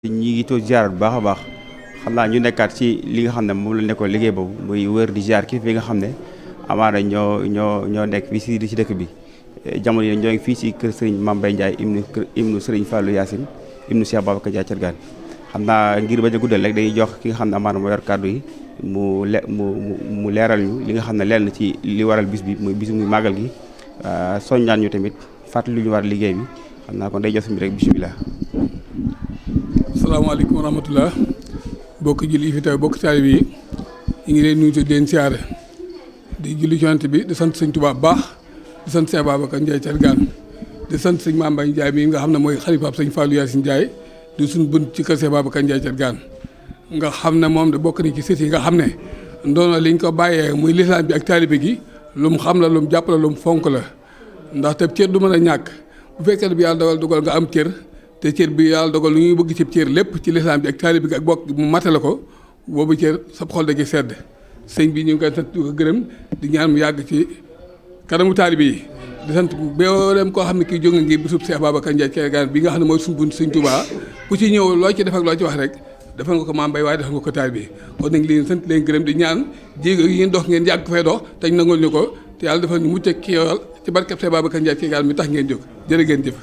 ñi ngi toog ziar bu baax a baax xam naa ñu nekkaat ci li nga xam ne moom la nekkoon liggéey boobu muy wër di ziar kii bi nga xam ne amaana ñoo nekk fii ci dëkk bi jamono yi ñoo ngi fii ci kër Serigne Mame Mbaye Ndiaye ibnu Serigne Fallou Yacine ibnu Cheikh Babacar Ndiaye Thiergane xam naa ngir bañ a guddal rek dañuy jox ki nga xam ne amaana moo yor kàddu yi mu leeral ñu li nga xam ne leen na ci li waral bis bi muy màggal gi soññaan ñu tamit fàttali ñu war liggéey bi xam naa kon day jox mi rek bisimilah. asalaamaaleykum wa rahmatulah bokk julli yi fi taw bokk taalibe yi ñu ngi leen nuyu di leen siyaare di julli ci Yonent bi di sant sëñ Tuubaa baax di sant Cheikh Babacar Ndiaye Thiergane di sant sëñ Mame Mbaye Ndiaye mi nga xam ne mooy xalifaab sëñ Fallou Yacine Ndiaye di suñ bunt ci kër Cheikh Babacar Ndiaye Thiergane nga xam ne moom de bokk na ci sët yi nga xam ne ndono liñ ko bàyyee muy lislaam bi ak taalibe gi lu mu xam la lu mu jàpp la lu mu fonk la ndax te cër du mën a ñàkk bu fekkee ne bi yàlla dogal nga am cër te cër bi yàlla dogal lu ñuy bëgg ci cër lépp ci lislaam bi ak taalibe bi ak bokk mu matale ko boobu cër sab xol da ci sedd sëñ bi ñu ngi koy sant di ko gërëm di ñaan mu yàgg ci kanamu taalibe yi di sant béolem koo xam ne kii jóg nga ngir bisub Cheikh Babacar Ndiaye Thiergane bi nga xam ne mooy suñu bunt sëñ Touba ku ci ñëw loo ci def ak loo ci wax rek defal nga ko Mame Mbaye waaye defal nga ko taalibe yi kon nañ leen sant leen gërëm di ñaan jéego yi ngeen dox ngeen yàgg fay dox te ñu nangul ñu ko te yàlla defal ñu mucc ak kiiwal ci barkeb Cheikh Babacar Ndiaye Thiergane mi tax ngeen jóg jërë ngeen jëf